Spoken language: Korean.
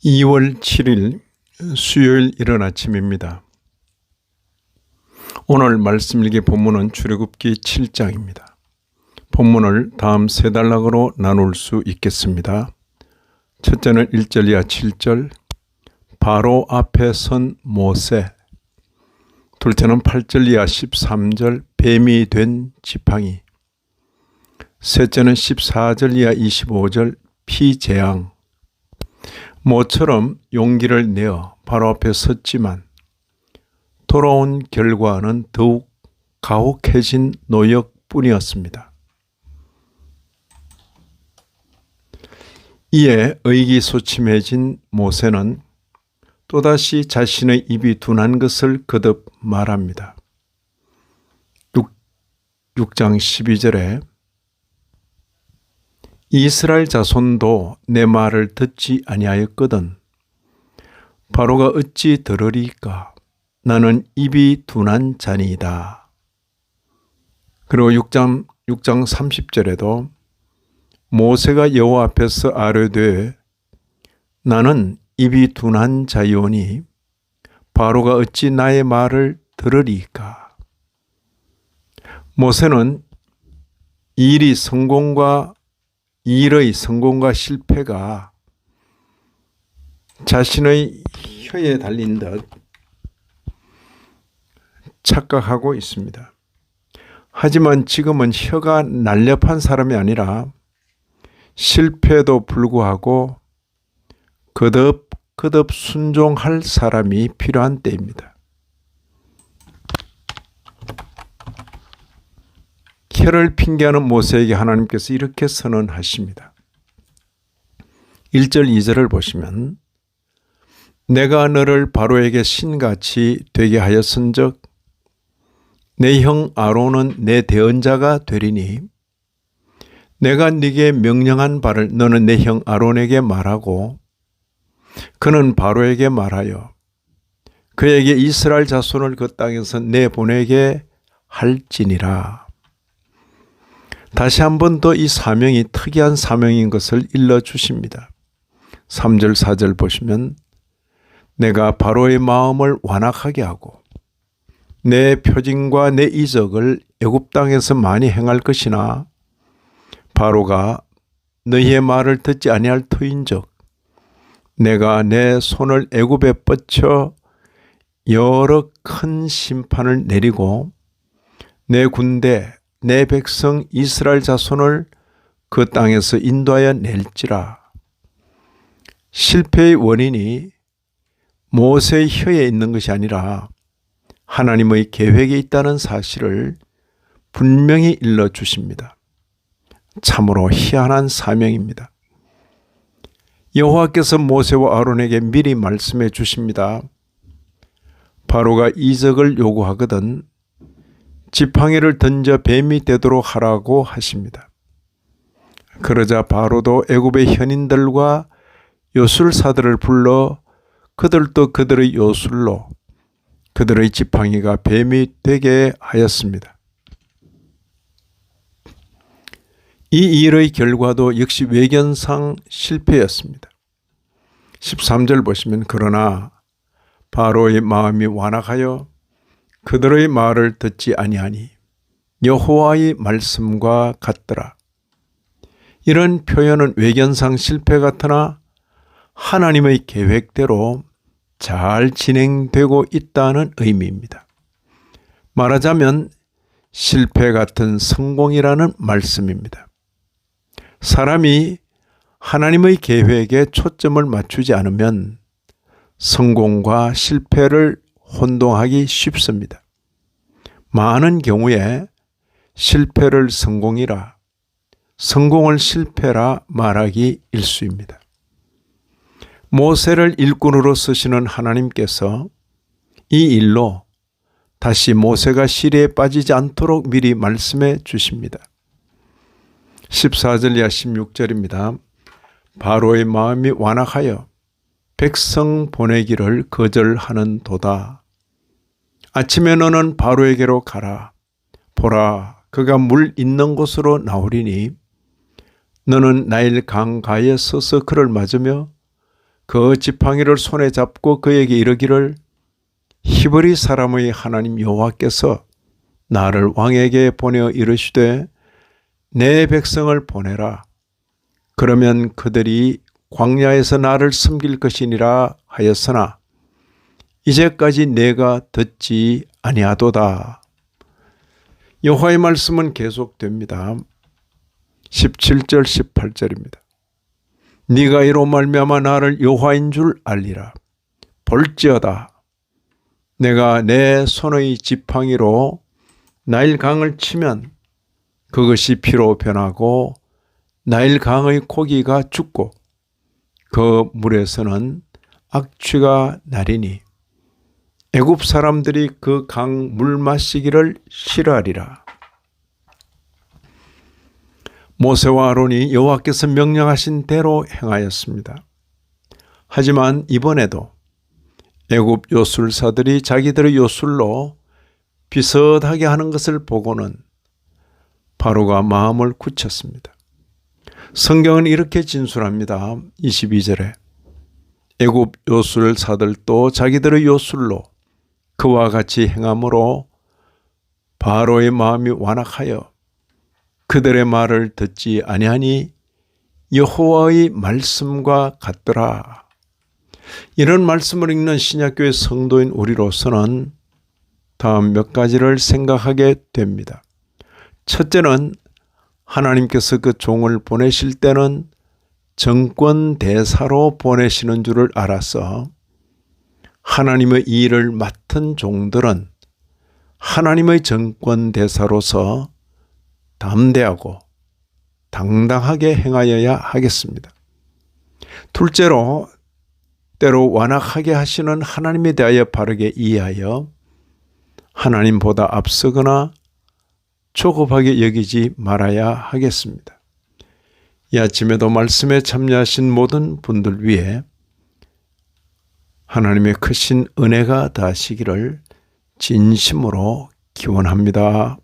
2월 7일 수요일 이른 아침입니다. 오늘 말씀일기 본문은 출애굽기 7장입니다. 본문을 다음 세 단락으로 나눌 수 있겠습니다. 첫째는 1절 이하 7절, 바로 앞에 선 모세. 둘째는 8절 이하 13절, 뱀이 된 지팡이. 셋째는 14절 이하 25절, 피재앙. 모처럼 용기를 내어 바로 앞에 섰지만 돌아온 결과는 더욱 가혹해진 노역뿐이었습니다. 이에 의기소침해진 모세는 또다시 자신의 입이 둔한 것을 거듭 말합니다. 6장 12절에 이스라엘 자손도 내 말을 듣지 아니하였거든 바로가 어찌 들으리까? 나는 입이 둔한 자니이다. 그리고 6장 30절에도 모세가 여호와 앞에서 아뢰되 나는 입이 둔한 자이오니 바로가 어찌 나의 말을 들으리까? 모세는 일의 성공과 실패가 자신의 혀에 달린 듯 착각하고 있습니다. 하지만 지금은 혀가 날렵한 사람이 아니라 실패에도 불구하고 거듭 순종할 사람이 필요한 때입니다. 혀를 핑계하는 모세에게 하나님께서 이렇게 선언하십니다. 1절 2절을 보시면 내가 너를 바로에게 신같이 되게 하였은즉 내 형 아론은 내 대언자가 되리니 내가 네게 명령한 바를 너는 내 형 아론에게 말하고 그는 바로에게 말하여 그에게 이스라엘 자손을 그 땅에서 내보내게 할지니라. 다시 한 번 더 이 사명이 특이한 사명인 것을 일러주십니다. 3절 4절 보시면 내가 바로의 마음을 완악하게 하고 내 표징과 내 이적을 애굽 땅에서 많이 행할 것이나 바로가 너희의 말을 듣지 아니할 터인즉 내가 내 손을 애굽에 뻗쳐 여러 큰 심판을 내리고 내 군대 내 백성 이스라엘 자손을 그 땅에서 인도하여 낼지라. 실패의 원인이 모세의 혀에 있는 것이 아니라 하나님의 계획에 있다는 사실을 분명히 일러주십니다. 참으로 희한한 사명입니다. 여호와께서 모세와 아론에게 미리 말씀해 주십니다. 바로가 이적을 요구하거든 지팡이를 던져 뱀이 되도록 하라고 하십니다. 그러자 바로도 애굽의 현인들과 요술사들을 불러 그들도 그들의 요술로 그들의 지팡이가 뱀이 되게 하였습니다. 이 일의 결과도 역시 외견상 실패였습니다. 13절 보시면 그러나 바로의 마음이 완악하여 그들의 말을 듣지 아니하니 여호와의 말씀과 같더라. 이런 표현은 외견상 실패 같으나 하나님의 계획대로 잘 진행되고 있다는 의미입니다. 말하자면 실패 같은 성공이라는 말씀입니다. 사람이 하나님의 계획에 초점을 맞추지 않으면 성공과 실패를 혼동하기 쉽습니다. 많은 경우에 실패를 성공이라, 성공을 실패라 말하기 일쑤입니다. 모세를 일꾼으로 쓰시는 하나님께서 이 일로 다시 모세가 시리에 빠지지 않도록 미리 말씀해 주십니다. 14절 이하 16절입니다. 바로의 마음이 완악하여 백성 보내기를 거절하는 도다. 아침에 너는 바로에게로 가라. 보라, 그가 물 있는 곳으로 나오리니 너는 나일 강가에 서서 그를 맞으며 그 지팡이를 손에 잡고 그에게 이르기를 히브리 사람의 하나님 여호와께서 나를 왕에게 보내어 이르시되 내 백성을 보내라. 그러면 그들이 광야에서 나를 섬길 것이니라 하였으나 이제까지 내가 듣지 아니하도다. 여호와의 말씀은 계속됩니다. 17절 18절입니다. 네가 이로 말미암아 나를 여호와인 줄 알리라. 볼지어다 내가 내 손의 지팡이로 나일강을 치면 그것이 피로 변하고 나일강의 고기가 죽고 그 물에서는 악취가 나리니 애굽 사람들이 그 강 물 마시기를 싫어하리라. 모세와 아론이 여호와께서 명령하신 대로 행하였습니다. 하지만 이번에도 애굽 요술사들이 자기들의 요술로 비슷하게 하는 것을 보고는 바로가 마음을 굳혔습니다. 성경은 이렇게 진술합니다. 22절에 애굽 요술사들도 자기들의 요술로 그와 같이 행함으로 바로의 마음이 완악하여 그들의 말을 듣지 아니하니 여호와의 말씀과 같더라. 이런 말씀을 읽는 신약교회 성도인 우리로서는 다음 몇 가지를 생각하게 됩니다. 첫째는 하나님께서 그 종을 보내실 때는 정권대사로 보내시는 줄을 알아서 하나님의 일을 맡은 종들은 하나님의 정권대사로서 담대하고 당당하게 행하여야 하겠습니다. 둘째로 때로 완악하게 하시는 하나님에 대하여 바르게 이해하여 하나님보다 앞서거나 조급하게 여기지 말아야 하겠습니다. 이 아침에도 말씀에 참여하신 모든 분들 위해 하나님의 크신 은혜가 닿으시기를 진심으로 기원합니다.